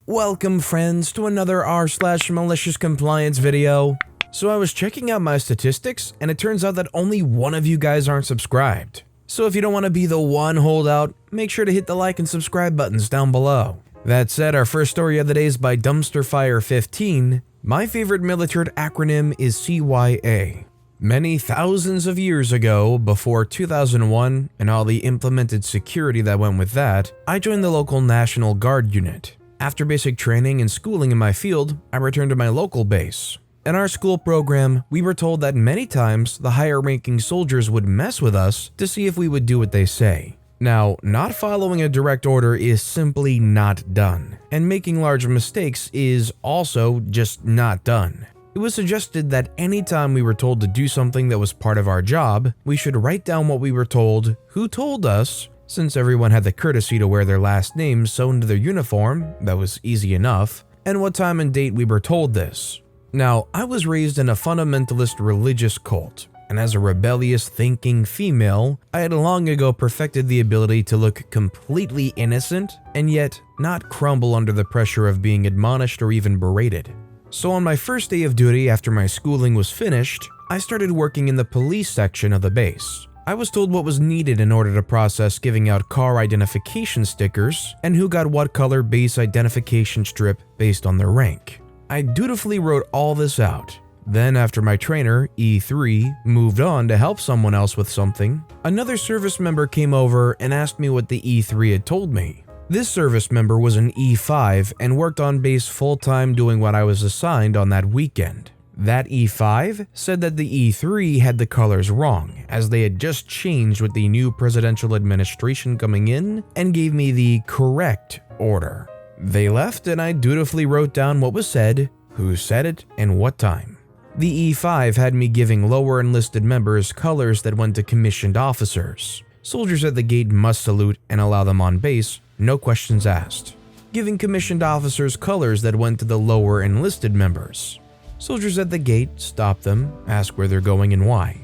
Welcome friends to another r/maliciouscompliance video. So I was checking out my statistics and it turns out that only one of you guys aren't subscribed. So if you don't want to be the one holdout, make sure to hit the like and subscribe buttons down below. That said, our first story of the day is by Dumpsterfire15. My favorite Militart acronym is CYA. Many thousands of years ago, before 2001 and all the implemented security that went with that, I joined the local National Guard unit. After basic training and schooling in my field, I returned to my local base. In our school program, we were told that many times the higher-ranking soldiers would mess with us to see if we would do what they say. Now, not following a direct order is simply not done, and making large mistakes is also just not done. It was suggested that anytime we were told to do something that was part of our job, we should write down what we were told, who told us, since everyone had the courtesy to wear their last names sewn to their uniform, that was easy enough, and what time and date we were told this. Now, I was raised in a fundamentalist religious cult, and as a rebellious thinking female, I had long ago perfected the ability to look completely innocent and yet not crumble under the pressure of being admonished or even berated. So on my first day of duty after my schooling was finished, I started working in the police section of the base. I was told what was needed in order to process giving out car identification stickers and who got what color base identification strip based on their rank. I dutifully wrote all this out. Then after my trainer, E3, moved on to help someone else with something, another service member came over and asked me what the E3 had told me. This service member was an E5 and worked on base full-time doing what I was assigned on that weekend. That E5 said that the E3 had the colors wrong, as they had just changed with the new presidential administration coming in and gave me the correct order. They left and I dutifully wrote down what was said, who said it, and what time. The E5 had me giving lower enlisted members colors that went to commissioned officers. Soldiers at the gate must salute and allow them on base, no questions asked. Giving commissioned officers colors that went to the lower enlisted members. Soldiers at the gate stop them, ask where they're going and why.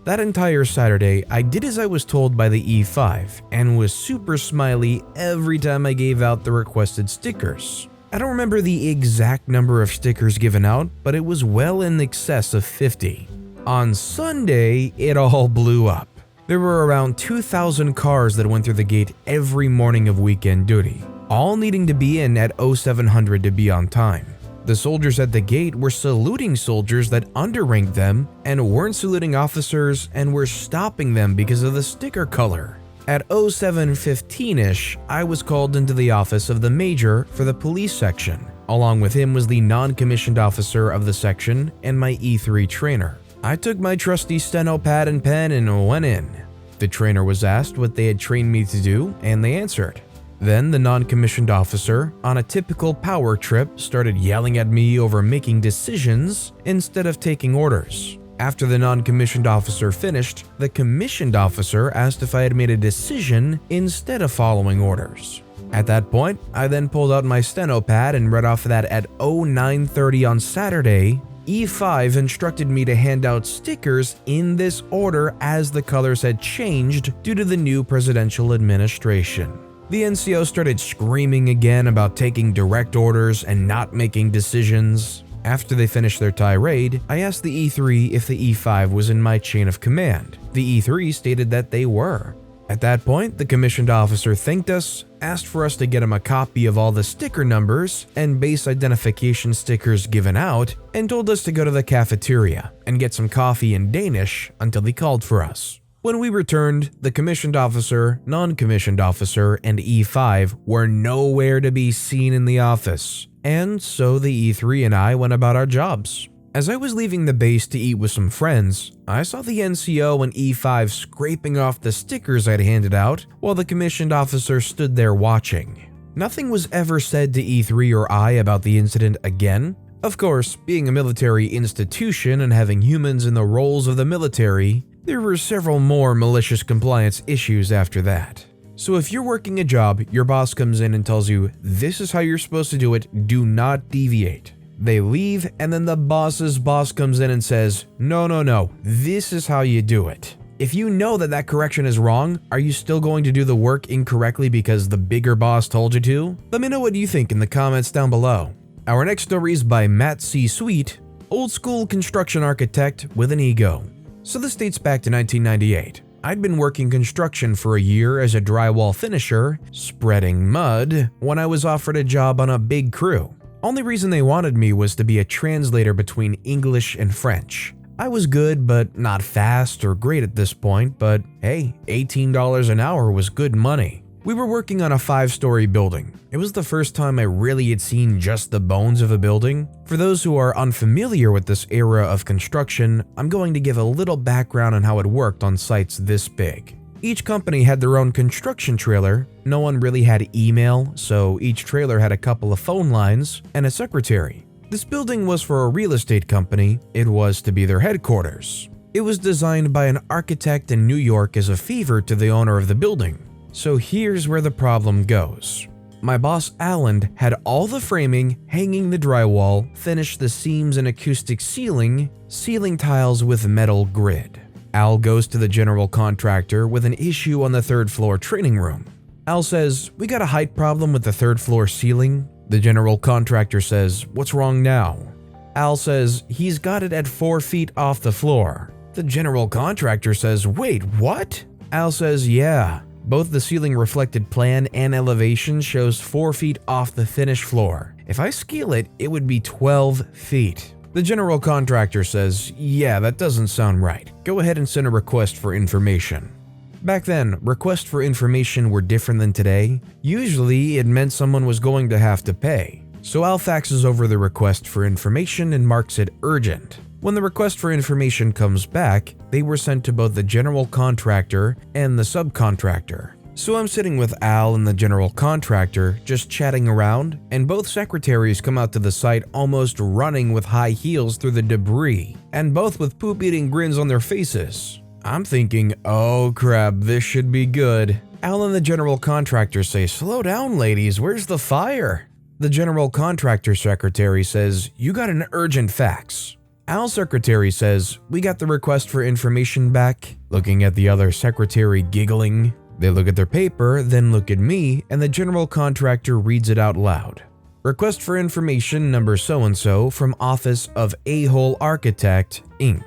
That entire Saturday, I did as I was told by the E5 and was super smiley every time I gave out the requested stickers. I don't remember the exact number of stickers given out, but it was well in excess of 50. On Sunday, it all blew up. There were around 2,000 cars that went through the gate every morning of weekend duty, all needing to be in at 0700 to be on time. The soldiers at the gate were saluting soldiers that underranked them and weren't saluting officers and were stopping them because of the sticker color. At 07:15-ish, I was called into the office of the major for the police section. Along with him was the non-commissioned officer of the section and my E3 trainer. I took my trusty steno pad and pen and went in. The trainer was asked what they had trained me to do and they answered. Then the non-commissioned officer, on a typical power trip, started yelling at me over making decisions instead of taking orders. After the non-commissioned officer finished, the commissioned officer asked if I had made a decision instead of following orders. At that point, I then pulled out my steno pad and read off that at 0930 on Saturday, E5 instructed me to hand out stickers in this order as the colors had changed due to the new presidential administration. The NCO started screaming again about taking direct orders and not making decisions. After they finished their tirade, I asked the E3 if the E5 was in my chain of command. The E3 stated that they were. At that point, the commissioned officer thanked us, asked for us to get him a copy of all the sticker numbers and base identification stickers given out, and told us to go to the cafeteria and get some coffee in Danish until he called for us. When we returned, the commissioned officer, non-commissioned officer, and E5 were nowhere to be seen in the office, and so the E3 and I went about our jobs. As I was leaving the base to eat with some friends, I saw the NCO and E5 scraping off the stickers I'd handed out while the commissioned officer stood there watching. Nothing was ever said to E3 or I about the incident again. Of course, being a military institution and having humans in the roles of the military, there were several more malicious compliance issues after that. So if you're working a job, your boss comes in and tells you, this is how you're supposed to do it, do not deviate. They leave and then the boss's boss comes in and says, no, this is how you do it. If you know that that correction is wrong, are you still going to do the work incorrectly because the bigger boss told you to? Let me know what you think in the comments down below. Our next story is by Matt C. Sweet, old school construction architect with an ego. So this dates back to 1998. I'd been working construction for a year as a drywall finisher, spreading mud, when I was offered a job on a big crew. Only reason they wanted me was to be a translator between English and French. I was good, but not fast or great at this point, but hey, $18 an hour was good money. We were working on a 5-story building. It was the first time I really had seen just the bones of a building. For those who are unfamiliar with this era of construction, I'm going to give a little background on how it worked on sites this big. Each company had their own construction trailer. No one really had email, so each trailer had a couple of phone lines and a secretary. This building was for a real estate company. It was to be their headquarters. It was designed by an architect in New York as a favor to the owner of the building. So here's where the problem goes. My boss Alan had all the framing, hanging the drywall, finished the seams and acoustic ceiling tiles with metal grid. Al goes to the general contractor with an issue on the 3rd floor training room. Al says, "We got a height problem with the 3rd floor ceiling." The general contractor says, "What's wrong now?" Al says, "He's got it at 4 feet off the floor." The general contractor says, "Wait, what?" Al says, "Yeah. Both the ceiling reflected plan and elevation shows 4 feet off the finished floor. If I scale it, it would be 12 feet. The general contractor says, "Yeah, that doesn't sound right. Go ahead and send a request for information." Back then, requests for information were different than today. Usually, it meant someone was going to have to pay. So Al faxes over the request for information and marks it urgent. When the request for information comes back, they were sent to both the general contractor and the subcontractor. So I'm sitting with Al and the general contractor, just chatting around, and both secretaries come out to the site almost running with high heels through the debris, and both with poop-eating grins on their faces. I'm thinking, oh crap, this should be good. Al and the general contractor say, "Slow down, ladies, where's the fire?" The general contractor secretary says, "You got an urgent fax." Al's secretary says, "We got the request for information back." Looking at the other secretary giggling. They look at their paper, then look at me, and the general contractor reads it out loud. "Request for information number so-and-so from Office of A-Hole Architect, Inc.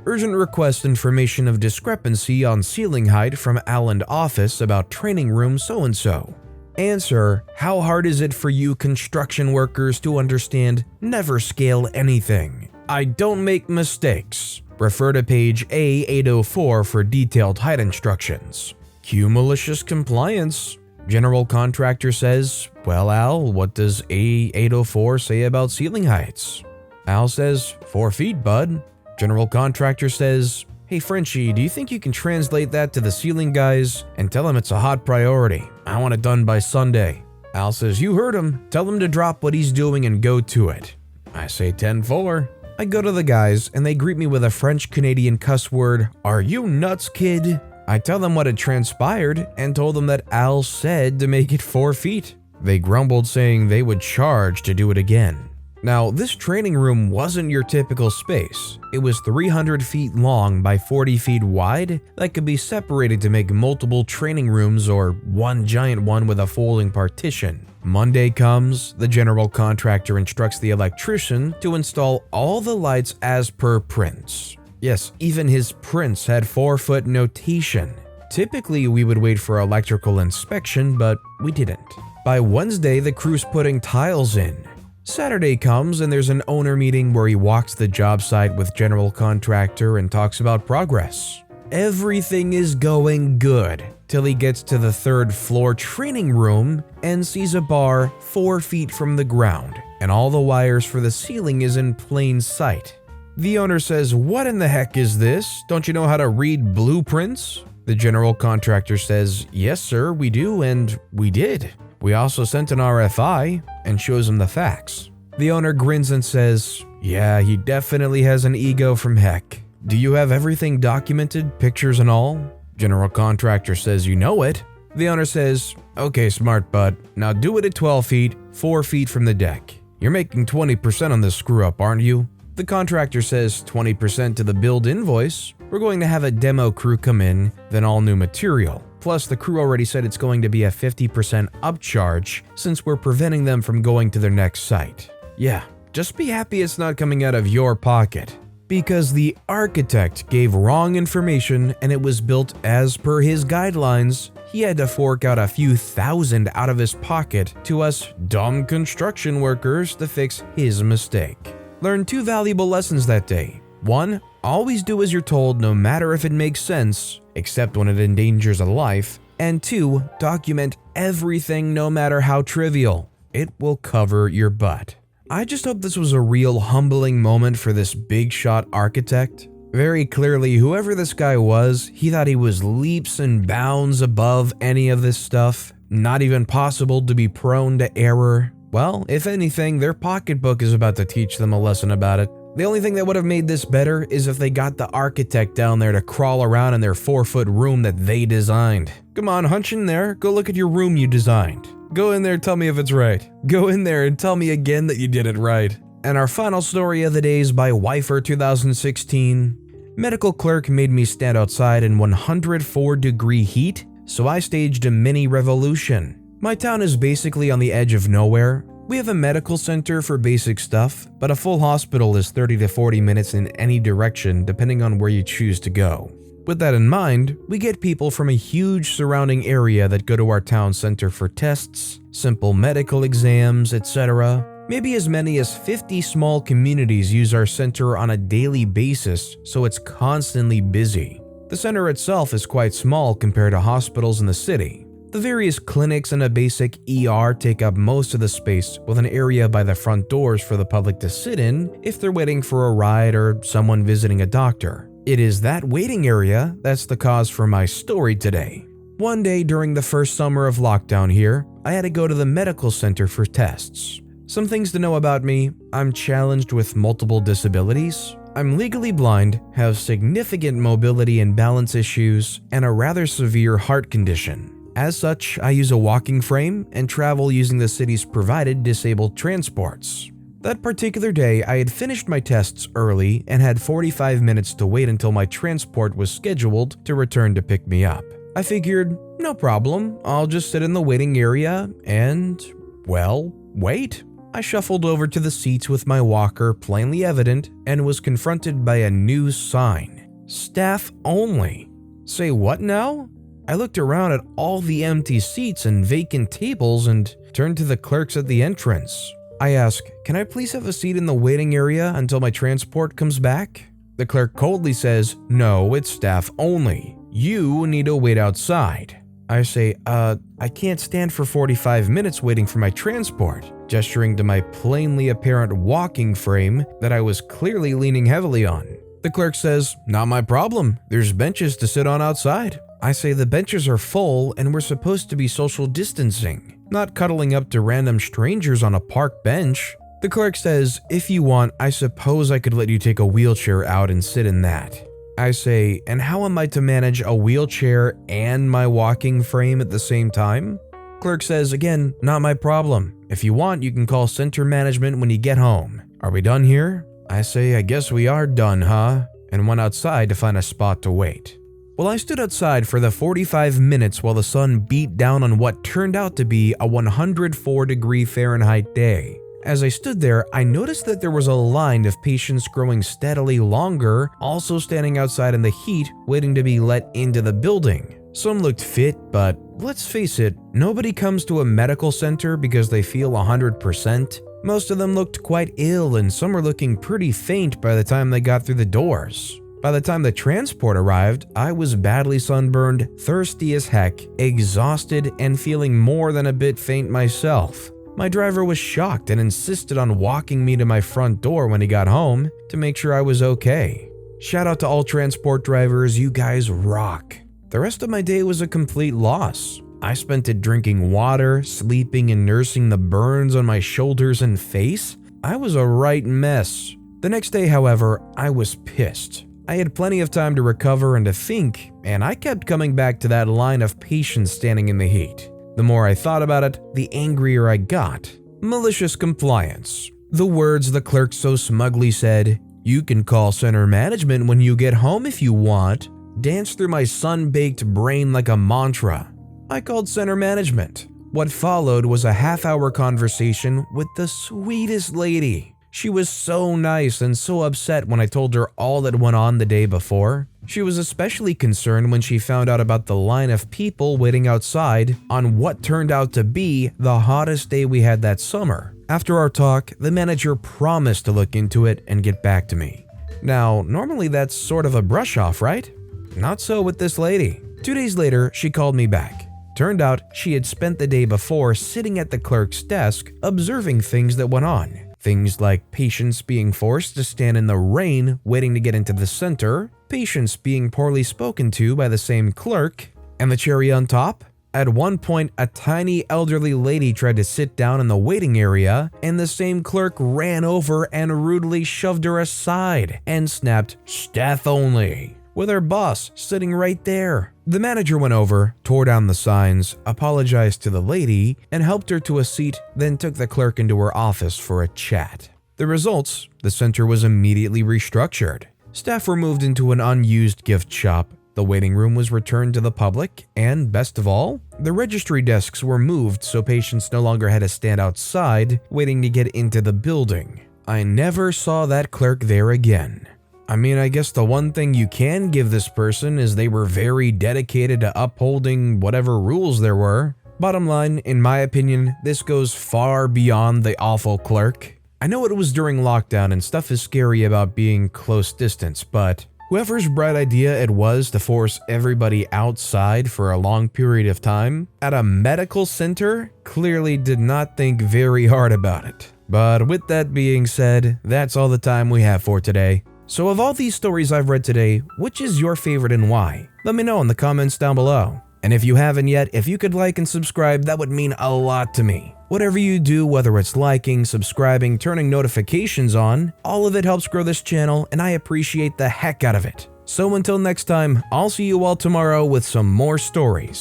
Urgent request information of discrepancy on ceiling height from Allen office about training room so-and-so. Answer, how hard is it for you construction workers to understand never scale anything? I don't make mistakes. Refer to page A804 for detailed height instructions." Cue malicious compliance. General contractor says, "Well, Al, what does A804 say about ceiling heights?" Al says, 4 feet, bud." General contractor says, "Hey Frenchie, do you think you can translate that to the ceiling guys and tell them it's a hot priority? I want it done by Sunday." Al says, "You heard him. Tell him to drop what he's doing and go to it." I say 10-4. I go to the guys and they greet me with a French-Canadian cuss word, "Are you nuts, kid?" I tell them what had transpired and told them that Al said to make it 4 feet. They grumbled, saying they would charge to do it again. Now, this training room wasn't your typical space. It was 300 feet long by 40 feet wide that could be separated to make multiple training rooms or one giant one with a folding partition. Monday comes, the general contractor instructs the electrician to install all the lights as per prints. Yes, even his prints had 4-foot notation. Typically, we would wait for electrical inspection, but we didn't. By Wednesday, the crew's putting tiles in. Saturday comes and there's an owner meeting where he walks the job site with general contractor and talks about progress. Everything is going good till he gets to the 3rd floor training room and sees a bar 4 feet from the ground, and all the wires for the ceiling is in plain sight. The owner says, "What in the heck is this? Don't you know how to read blueprints?" The general contractor says, "Yes sir, we do, and we did. We also sent an RFI," and shows him the facts. The owner grins and says, "Yeah, he definitely has an ego from heck. Do you have everything documented, pictures and all?" General contractor says, "You know it." The owner says, "Okay, smart butt, now do it at 12 feet, 4 feet from the deck. You're making 20% on this screw up, aren't you?" The contractor says 20% to the billed invoice. We're going to have a demo crew come in, then all new material. Plus, the crew already said it's going to be a 50% upcharge since we're preventing them from going to their next site. Yeah, just be happy it's not coming out of your pocket. Because the architect gave wrong information and it was built as per his guidelines, he had to fork out a few thousand out of his pocket to us dumb construction workers to fix his mistake. Learned 2 valuable lessons that day. 1. Always do as you're told no matter if it makes sense, except when it endangers a life. And 2. Document everything no matter how trivial. It will cover your butt. I just hope this was a real humbling moment for this big shot architect. Very clearly, whoever this guy was, he thought he was leaps and bounds above any of this stuff. Not even possible to be prone to error. Well, if anything, their pocketbook is about to teach them a lesson about it. The only thing that would have made this better is if they got the architect down there to crawl around in their 4-foot room that they designed. Come on, hunch in there, go look at your room you designed. Go in there and tell me if it's right. Go in there and tell me again that you did it right. And our final story of the day is by Wifer 2016. Medical clerk made me stand outside in 104-degree heat, so I staged a mini revolution. My town is basically on the edge of nowhere. We have a medical center for basic stuff, but a full hospital is 30 to 40 minutes in any direction depending on where you choose to go. With that in mind, we get people from a huge surrounding area that go to our town center for tests, simple medical exams, etc. Maybe as many as 50 small communities use our center on a daily basis, so it's constantly busy. The center itself is quite small compared to hospitals in the city. The various clinics and a basic ER take up most of the space, with an area by the front doors for the public to sit in if they're waiting for a ride or someone visiting a doctor. It is that waiting area that's the cause for my story today. One day during the first summer of lockdown here, I had to go to the medical center for tests. Some things to know about me: I'm challenged with multiple disabilities, I'm legally blind, have significant mobility and balance issues, and a rather severe heart condition. As such, I use a walking frame and travel using the city's provided disabled transports. That particular day, I had finished my tests early and had 45 minutes to wait until my transport was scheduled to return to pick me up. I figured, no problem, I'll just sit in the waiting area and, well, wait. I shuffled over to the seats with my walker plainly evident and was confronted by a new sign. Staff only. Say what now? I looked around at all the empty seats and vacant tables and turned to the clerks at the entrance. I ask, can I please have a seat in the waiting area until my transport comes back? The clerk coldly says, no, it's staff only. You need to wait outside. I say, I can't stand for 45 minutes waiting for my transport, gesturing to my plainly apparent walking frame that I was clearly leaning heavily on. The clerk says, not my problem. There's benches to sit on outside. I say the benches are full and we're supposed to be social distancing, not cuddling up to random strangers on a park bench. The clerk says, if you want, I suppose I could let you take a wheelchair out and sit in that. I say, and how am I to manage a wheelchair and my walking frame at the same time? Clerk says, again, not my problem. If you want, you can call center management when you get home. Are we done here? I say, I guess we are done, huh? And went outside to find a spot to wait. Well, I stood outside for the 45 minutes while the sun beat down on what turned out to be a 104-degree Fahrenheit day. As I stood there, I noticed that there was a line of patients growing steadily longer, also standing outside in the heat, waiting to be let into the building. Some looked fit, but let's face it, nobody comes to a medical center because they feel 100%. Most of them looked quite ill, and some were looking pretty faint by the time they got through the doors. By the time the transport arrived, I was badly sunburned, thirsty as heck, exhausted, and feeling more than a bit faint myself. My driver was shocked and insisted on walking me to my front door when he got home to make sure I was okay. Shout out to all transport drivers, you guys rock. The rest of my day was a complete loss. I spent it drinking water, sleeping, and nursing the burns on my shoulders and face. I was a right mess. The next day, however, I was pissed. I had plenty of time to recover and to think, and I kept coming back to that line of patients standing in the heat. The more I thought about it, the angrier I got. Malicious compliance. The words the clerk so smugly said, You can call center management when you get home if you want. Danced through my sun-baked brain like a mantra. I called center management. What followed was a half-hour conversation with the sweetest lady. She was so nice and so upset when I told her all that went on the day before. She was especially concerned when she found out about the line of people waiting outside on what turned out to be the hottest day we had that summer. After our talk, the manager promised to look into it and get back to me. Now, normally that's sort of a brush off, right? Not so with this lady. 2 days later, she called me back. Turned out she had spent the day before sitting at the clerk's desk observing things that went on. Things like patients being forced to stand in the rain waiting to get into the center, patients being poorly spoken to by the same clerk, and the cherry on top? At one point, a tiny elderly lady tried to sit down in the waiting area, and the same clerk ran over and rudely shoved her aside and snapped, "Staff only," with her boss sitting right there. The manager went over, tore down the signs, apologized to the lady, and helped her to a seat, then took the clerk into her office for a chat. The results: the center was immediately restructured. Staff were moved into an unused gift shop. The waiting room was returned to the public, and best of all, the registry desks were moved so patients no longer had to stand outside waiting to get into the building. I never saw that clerk there again. I mean, I guess the one thing you can give this person is they were very dedicated to upholding whatever rules there were. Bottom line, in my opinion, this goes far beyond the awful clerk. I know it was during lockdown and stuff is scary about being close distance, but whoever's bright idea it was to force everybody outside for a long period of time at a medical center clearly did not think very hard about it. But with that being said, that's all the time we have for today. So of all these stories I've read today, which is your favorite and why? Let me know in the comments down below. And if you haven't yet, if you could like and subscribe, that would mean a lot to me. Whatever you do, whether it's liking, subscribing, turning notifications on, all of it helps grow this channel and I appreciate the heck out of it. So until next time, I'll see you all tomorrow with some more stories.